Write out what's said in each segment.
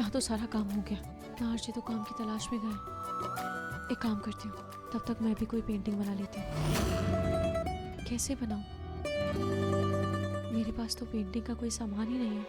यहाँ तो सारा काम हो गया। नार जी तो काम की तलाश में गए। एक काम करती हूँ, तब तक मैं भी कोई पेंटिंग बना लेती हूँ। कैसे बनाऊँ? मेरे पास तो पेंटिंग का कोई सामान ही नहीं है।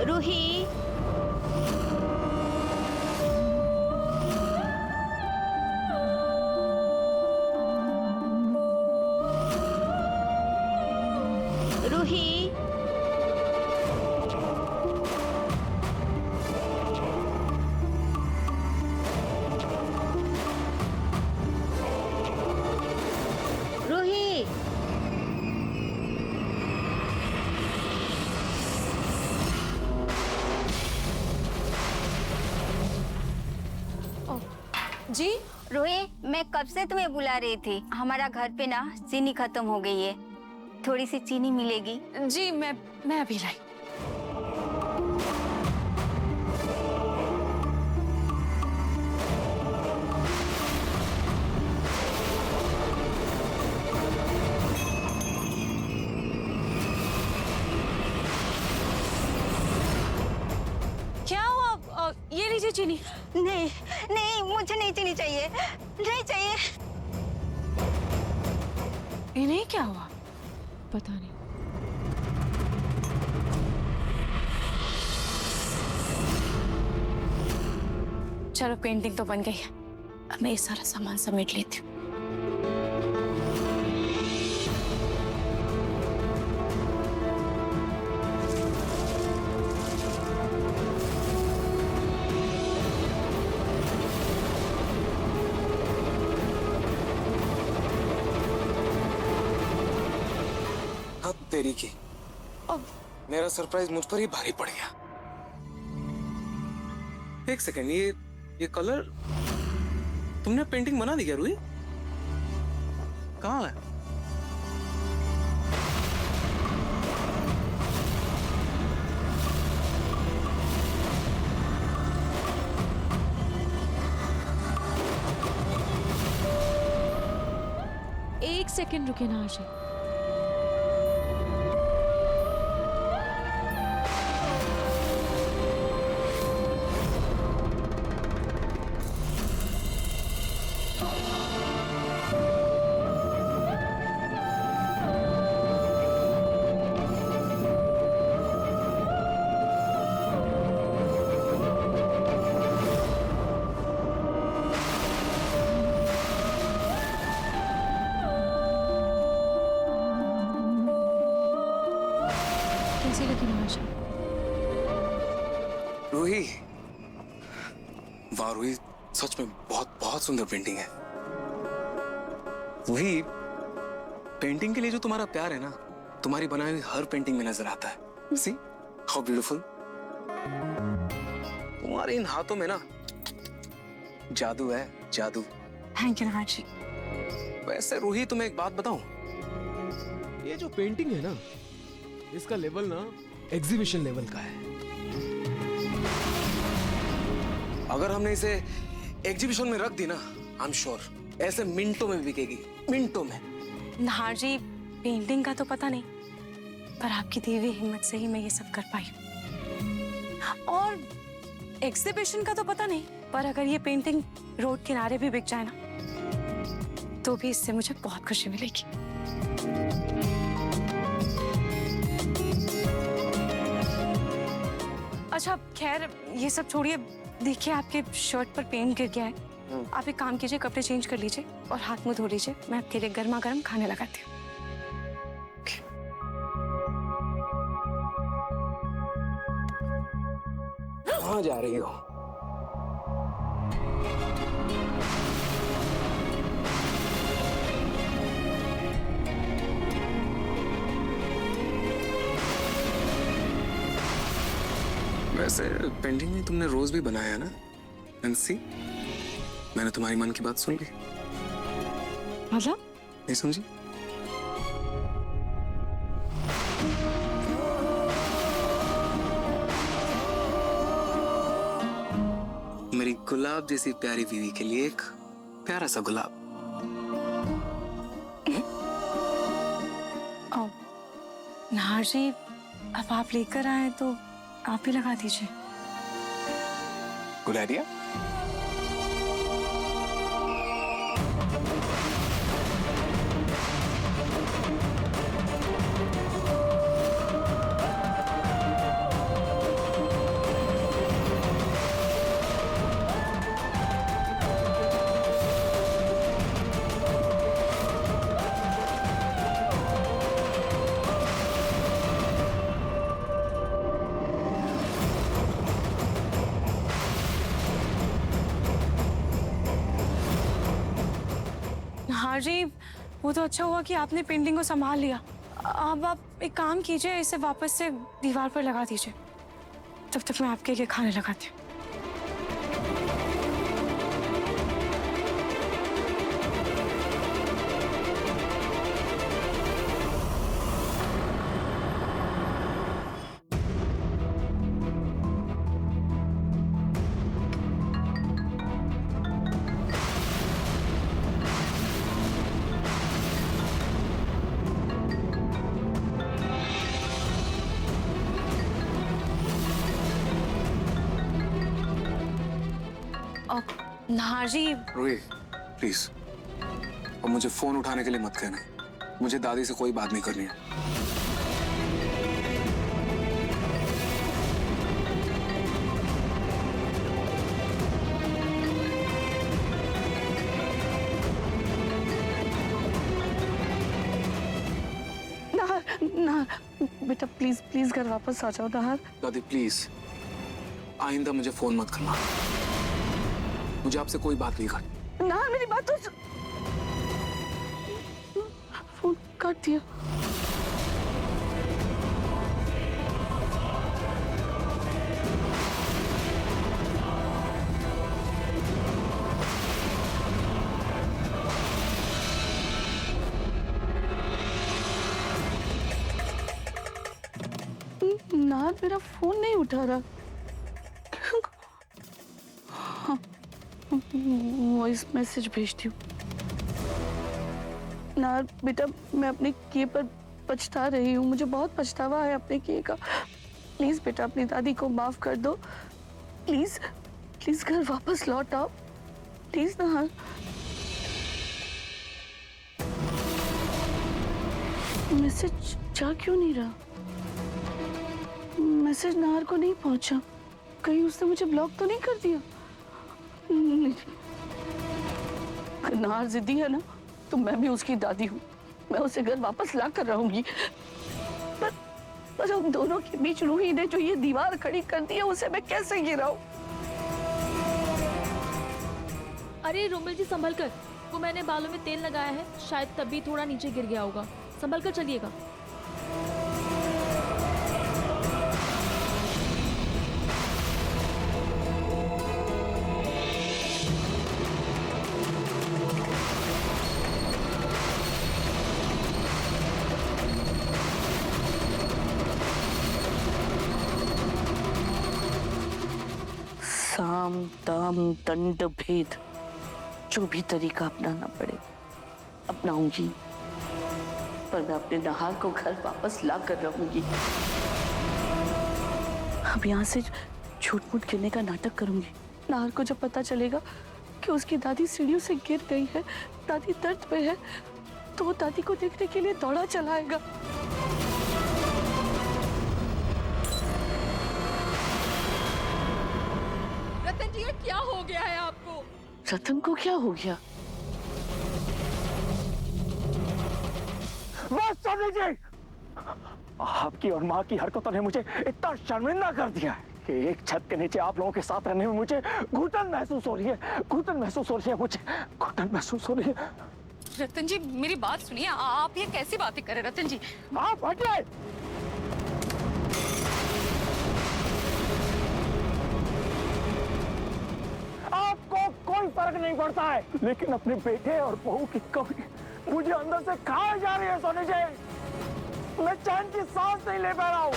रूही, रूही, रूही। जी रूही, मैं कब से तुम्हें बुला रही थी। हमारा घर पे ना चीनी खत्म हो गई है, थोड़ी सी चीनी मिलेगी? जी, मैं अभी लाई। क्या हुआ? ये लीजिए चीनी। नहीं नहीं, मुझे नहीं चीनी चाहिए, नहीं चाहिए। इन्हें क्या हुआ? पता नहीं। चलो, पेंटिंग तो बन गई है। अब मैं ये सारा सामान समेट लेती हूँ। तेरी की मेरा सरप्राइज मुझ पर ही भारी पड़ गया। एक सेकेंड, ये कलर तुमने पेंटिंग बना दी क्या रूही? कहाँ है? एक सेकंड रुके ना आशी। कैसी लगी आशा? रूही, वाह रूही, सच में बहुत बहुत सुंदर पेंटिंग है। रूही, पेंटिंग के लिए जो तुम्हारा प्यार है ना, तुम्हारी बनाई हुई हर पेंटिंग में नजर आता है। See how beautiful. तुम्हारे इन हाथों में ना जादू है, जादू। थैंक यू नाज जी। वैसे रूही, तुम्हें एक बात बताऊं? ये जो पेंटिंग है ना, इसका लेवल ना एग्जीबिशन लेवल का है। अगर हमने इसे एग्जीबिशन में रख दी ना, आई एम श्योर ऐसे मिनटों में बिकेगी, मिनटों में। नाज जी, पेंटिंग का तो पता नहीं, पर आपकी दी हुई हिम्मत से ही मैं ये सब कर पाई। और एग्जीबिशन का तो पता नहीं, पर अगर ये पेंटिंग रोड किनारे भी बिक जाए ना, तो भी इससे मुझे बहुत खुशी मिलेगी। अच्छा खैर, ये सब छोड़िए। देखिए आपके शर्ट पर पेंट गिर गया है। आप एक काम कीजिए, कपड़े चेंज कर लीजिए और हाथ मुंह धो लीजिए। मैं आपके लिए गर्मा गर्म खाने लगाती हूँ। कहाँ जा रही हो? वैसे पेंटिंग में तुमने रोज भी बनाया है ना? नंसी, मैंने तुम्हारी मन की बात सुन ली। मतलब? नहीं समझी? मेरी गुलाब जैसी प्यारी बीवी के लिए एक प्यारा सा गुलाब। नाज जी, अब आप लेकर आए तो आप ही लगा दीजिए। Good idea. हाँ जी, वो तो अच्छा हुआ कि आपने पेंटिंग को संभाल लिया। अब आप एक काम कीजिए, इसे वापस से दीवार पर लगा दीजिए। तब तक मैं आपके लिए खाने लगाती हूँ। नाज जी, रूही प्लीज, अब मुझे फोन उठाने के लिए मत कहना। मुझे दादी से कोई बात नहीं करनी है। ना बेटा, प्लीज प्लीज घर वापस आ जाओ। नाहर, दादी प्लीज, आइंदा मुझे फोन मत करना। मुझे आपसे कोई बात नहीं करनी। नाहर मेरी बात तो फोन काट दिया। नाहर मेरा फोन नहीं उठा रहा। वॉइस मैसेज भेजती हूँ। नाहर बेटा, मैं अपने किए पर पछता रही हूँ। मुझे बहुत पछतावा है अपने किए का। प्लीज बेटा, अपनी दादी को माफ कर दो। प्लीज प्लीज घर वापस लौट आओ। प्लीज नाहर। मैसेज जा क्यों नहीं रहा? मैसेज नाहर को नहीं पहुंचा। कहीं उसने मुझे ब्लॉक तो नहीं कर दिया? अगर नाहर जिद्दी है ना, तो मैं भी उसकी दादी हूँ। मैं उसे घर वापस ला कर रहूंगी। पर हम दोनों के बीच रूही ने जो ये दीवार खड़ी कर दी है, उसे मैं कैसे गिराऊं? अरे रोमिल जी, संभल कर। वो मैंने बालों में तेल लगाया है, शायद तभी थोड़ा नीचे गिर गया होगा। संभल कर चलिएगा। साम दाम दंड भेद, जो भी तरीका अपनाना पड़े अपनाऊंगी, पर मैं अपने नहार को घर वापस ला कर रहूंगी। अब यहाँ से झूठ मूठ गिरने का नाटक करूंगी। नहार को जब पता चलेगा कि उसकी दादी सीढ़ियों से गिर गई है, दादी दर्द में है, तो वो दादी को देखने के लिए दौड़ा चलाएगा। रतन जी, ये क्या हो गया है आपको? रतन को क्या हो गया? बस सोनी जी, आपकी और माँ की हरकतों ने मुझे इतना शर्मिंदा कर दिया है कि एक छत के नीचे आप लोगों के साथ रहने में मुझे घुटन महसूस हो रही है। घुटन महसूस हो रही है मुझे, घुटन महसूस हो रही है। रतन जी मेरी बात सुनिए, आप ये कैसी बातें कर रहे हैं रतन जी? आप हटिए। आपको कोई फर्क नहीं पड़ता है, लेकिन अपने बेटे और बहू की कमी मुझे अंदर से खाए जा रही है सोनी जी। मैं चैन की सांस नहीं ले पा रहा हूँ।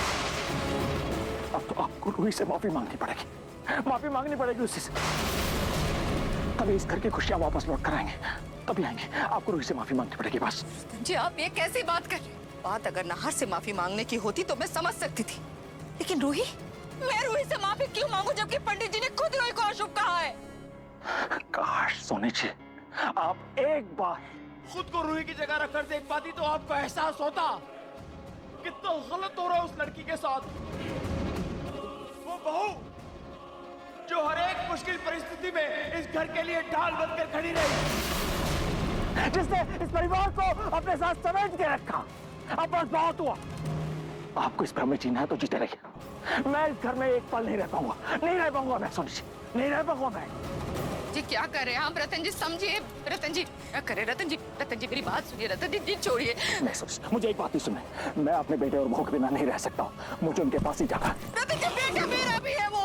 अब तो आपको रूही से माफी मांगनी पड़ेगी, माफी मांगनी पड़ेगी उसी से, तभी इस घर की खुशियां वापस लौट कर आएंगे, तभी आएंगे। आपको रूही से माफी मांगनी पड़ेगी बस। जी आप ये कैसी बात कर रहे हैं? बात अगर नाहर से माफी मांगने की होती तो मैं समझ सकती थी, लेकिन रूही, मैं रूही से माफी क्यों मांगू जबकि पंडित जी ने खुद रूही को अशुभ कहा है? काश सोनी जी आप एक बार खुद को रूही की जगह रखकर देख पाती तो आपको एहसास होता कितना गलत हो रहा है उस लड़की के साथ। वो बहू जो हर एक मुश्किल परिस्थिति में इस घर के लिए ढाल बनकर खड़ी रही, जिसने इस परिवार को अपने साथ समेट के रखा। अब बस बहुत हुआ, आपको इस भ्रम में जीना है तो जीते रहिए। मैं इस घर में एक पल नहीं रह पाऊंगा, नहीं रह पाऊंगा मैं सोनी जी, नहीं रह पाऊंगा मैं। जी क्या कर रहे हैं आप रतन जी? समझिए रतन जी, क्या कर रहे हैं रतन जी? रतन जी मेरी बात सुनिए रतन जी, छोड़िए। नहीं सोनी, मुझे एक बात ही सुने, मैं अपने बेटे और बहू के बिना नहीं रह सकता हूँ। मुझे उनके पास ही जाना है। रतन जी बेटा मेरा भी है वो,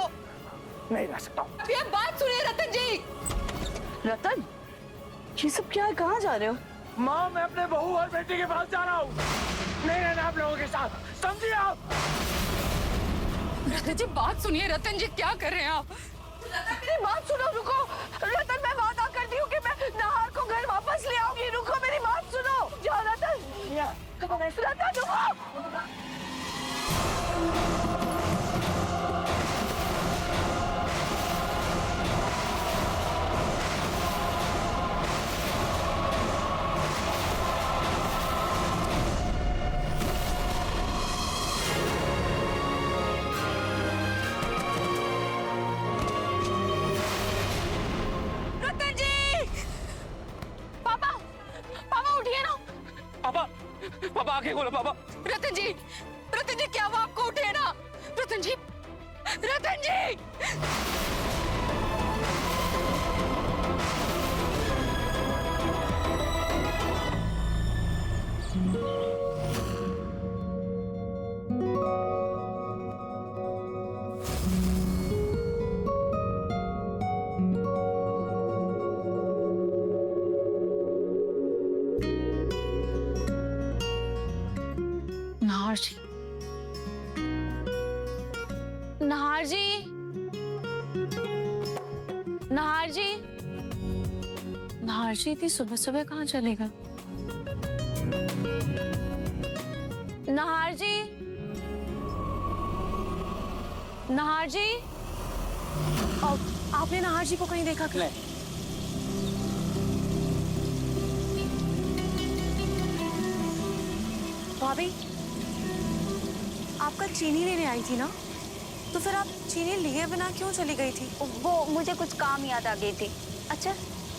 नहीं रह सकता हूँ। ये बात सुनिए रतन जी। रतन, ये सब क्या है? कहाँ जा रहे हो? माँ, मैं अपने बहू और बेटी के पास जा रहा हूँ, नहीं रहना आप लोगों के साथ, समझिए आप। रतन जी बात सुनिए, रतन जी क्या कर रहे हैं आप? मेरी बात सुनो, रुको। रतन, मैं वादा करती हूँ कि मैं नाहर को घर वापस ले आऊंगी। रुको, मेरी बात सुनो। जाओ रतन, रतन रुको। पापा आके बोलो पापा। रतन जी क्या वो आपको उठे ना? रतन जी, रतन जी। नाहर जी, नाहर जी, नाहर जी, नाहर जी इतनी सुबह सुबह कहाँ चलेगा? नाहर जी, नाहर जी, आपने नाहर जी को कहीं देखा क्या? भाभी, आपका चीनी लेने आई थी ना, तो फिर आप चीनी लिए बिना क्यों चली गई थी? वो मुझे कुछ काम याद आ गई थी। अच्छा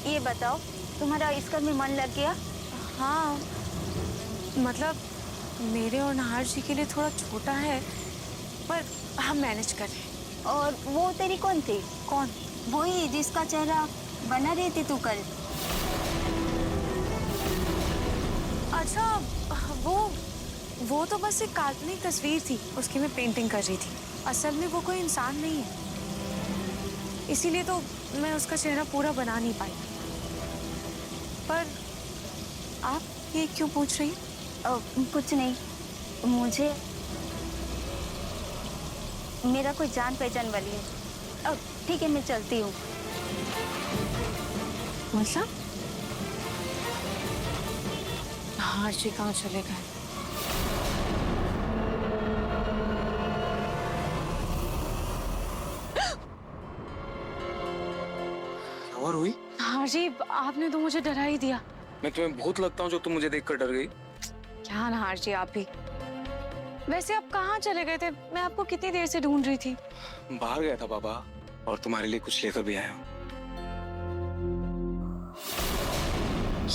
ये बताओ, तुम्हारा इस घर में मन लग गया? हाँ, मतलब मेरे और नाहर जी के लिए थोड़ा छोटा है, पर हम मैनेज कर रहे हैं। और वो तेरी कौन थी? कौन? वही जिसका चेहरा बना रही थी तू कल। अच्छा, वो तो बस एक काल्पनिक तस्वीर थी, उसकी मैं पेंटिंग कर रही थी। असल में वो कोई इंसान नहीं है, इसीलिए तो मैं उसका चेहरा पूरा बना नहीं पाई। पर आप ये क्यों पूछ रही हैं? कुछ नहीं, मुझे मेरा कोई जान पहचान वाली है। ठीक है, मैं चलती हूँ। मतलब हाँ जी, कहाँ चले गए? और हुई? हाँ जी, आपने तो मुझे डरा ही दिया। मैं तुम्हें बहुत लगता हूँ जो तुम मुझे देखकर डर गई। क्या नहार जी, आप भी। वैसे आप कहाँ चले गए थे? मैं आपको कितनी देर से ढूंढ रही थी। बाहर गया था बाबा, और तुम्हारे लिए कुछ लेकर भी आया हूँ।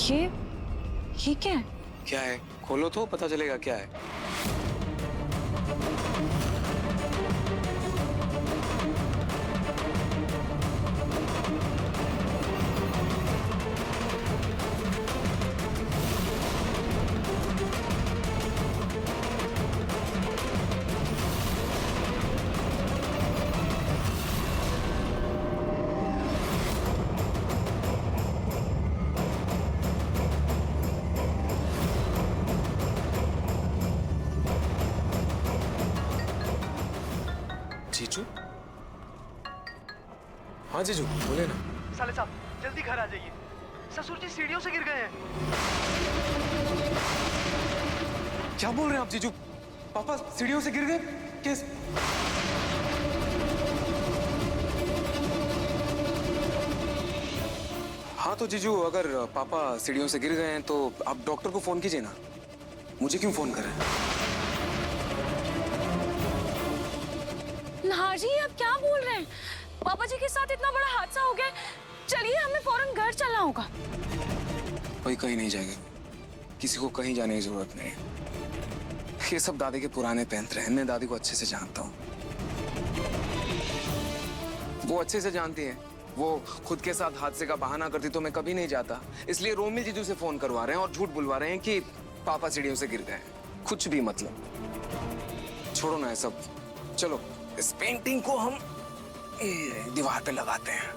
ये क्या है? क्या है? खोलो तो पता चलेगा क्या है। जीजू? हाँ जीजू, बोले ना। साले साहब जल्दी घर आ जाइए, ससुर जी सीढ़ियों से गिर गए हैं। क्या बोल रहे हैं आप जीजू? पापा सीढ़ियों से गिर गए? किस? हाँ तो जीजू, अगर पापा सीढ़ियों से गिर गए हैं तो आप डॉक्टर को फोन कीजिए ना। मुझे क्यों फोन कर रहे हैं? नहार जी, आप क्या बोल रहे हैं? पापा जी के साथ इतना बड़ा हादसा हो गया। चलिए, हमें फौरन घर चलना होगा। कोई कहीं नहीं जाएगा, किसी को कहीं जाने की जरूरत नहीं है। ये सब दादी के पुराने पैंतरे हैं। मैं दादी को अच्छे से जानता हूँ, वो अच्छे से जानती है। वो खुद के साथ हादसे का बहाना करती तो मैं कभी नहीं जाता। इसलिए रोमिल जीजू से फोन करवा रहे हैं और झूठ बुलवा रहे हैं कि पापा सीढ़ियों से गिर गए। कुछ भी मतलब। छोड़ो ना ये सब, चलो इस पेंटिंग को हम दीवार पे लगाते हैं।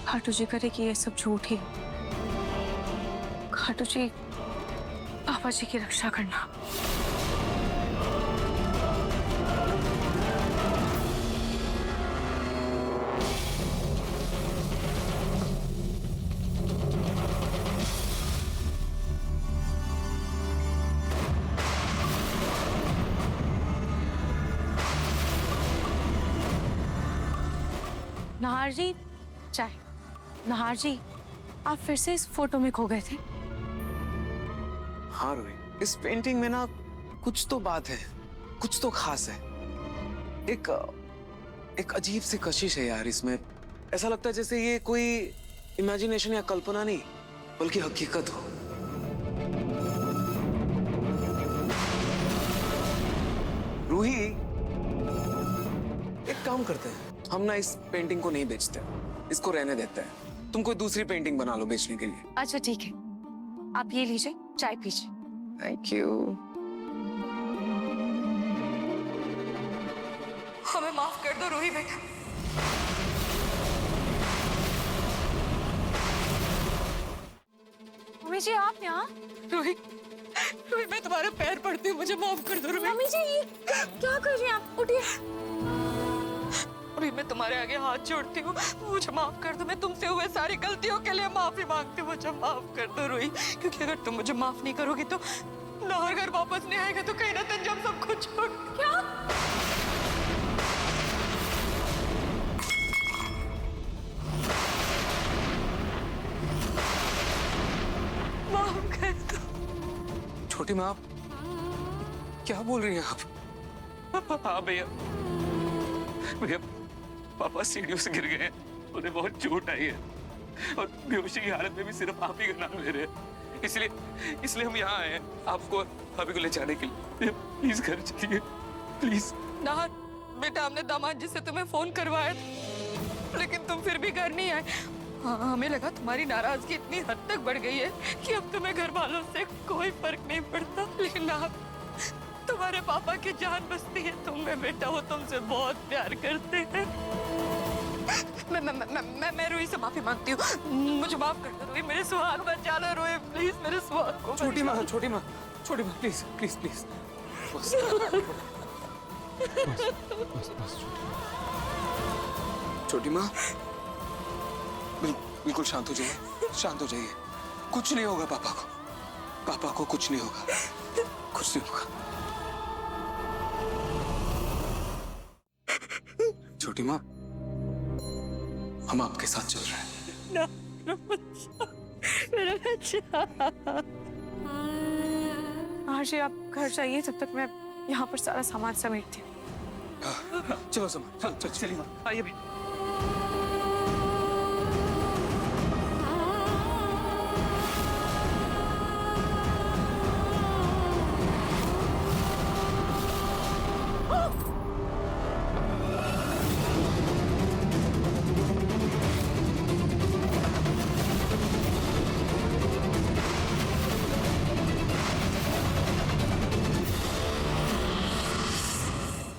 खाटू जी करे कि ये सब झूठ ही। खाटू जी, पापा जी की रक्षा करना। नहार जी, चाय। नहार जी, आप फिर से इस फोटो में खो गए थे। हाँ रोही, इस पेंटिंग में ना कुछ तो बात है, कुछ तो खास है। एक अजीब सी कशिश है यार इसमें। ऐसा लगता है जैसे ये कोई इमेजिनेशन या कल्पना नहीं, बल्कि हकीकत हो। रूही, एक काम करते हैं, हम ना इस पेंटिंग को नहीं बेचते, इसको रहने देते हैं। तुम कोई दूसरी पेंटिंग बना लो बेचने के लिए। अच्छा ठीक है, आप ये लीजिए, चाय पीजिए। Thank you. हमें माफ कर दो रूही बेटा। मम्मी जी, आप यहाँ? रूही, रूही मैं तुम्हारे पैर पड़ती हूँ, मुझे माफ कर दो रूही। मम्मी जी, ये क्या कर रही हैं आप? उठिए। रूही मैं तुम्हारे आगे हाथ जोड़ती हूँ, मुझे माफ कर दो। मैं तुमसे हुए सारी गलतियों के लिए माफी मांगती हूँ, मुझे माफ कर दो रूही। क्योंकि अगर तुम मुझे माफ नहीं करोगी तो नाहर घर वापस नहीं आएगा, तो कहीं ना कहीं हम सब कुछ छोड़। क्या? माफ कर दो। छोटी माँ, आप क्या बोल रही हैं आप? हाँ भैया, भैया पापा सीढ़ियों से गिर गए हैं, उन्हें बहुत चोट आई है और बेहोशी की हालत में भी सिर्फ आप ही का नाम ले रहे हैं। इसलिए हम यहाँ आए हैं आपको, भाभी को ले जाने के लिए। प्लीज घर चलिए, प्लीज। नाहर, बेटा हमने दामाद जी से तुम्हें फोन करवाया था, लेकिन तुम फिर भी घर नहीं आए। हाँ, हमें लगा तुम्हारी नाराजगी इतनी हद तक बढ़ गई है कि अब तुम्हें घर वालों से कोई फर्क नहीं पड़ता। लेकिन नाहर, तुम्हारे पापा की जान बसती है तुम्हें बेटा, वो तुमसे बहुत प्यार करते हैं। मैं रूही से माफी मांगती हूँ, मुझे माफ कर दो रूही, मेरे सुहाग बचा लो रूही, प्लीज मेरे सुहाग को। छोटी माँ, छोटी माँ, छोटी माँ, प्लीज प्लीज प्लीज, बस बस छोटी माँ, बिल्कुल शांत हो जाइए, शांत हो जाइए। कुछ नहीं होगा पापा को, पापा को कुछ नहीं होगा, कुछ नहीं होगा। छोटी माँ, हम आपके साथ चल रहे हैं। मेरा बच्चा। आरजे आप घर जाइए, जब तक मैं यहाँ पर सारा सामान समेटती हूँ। चलो चलिए, आइए भाई।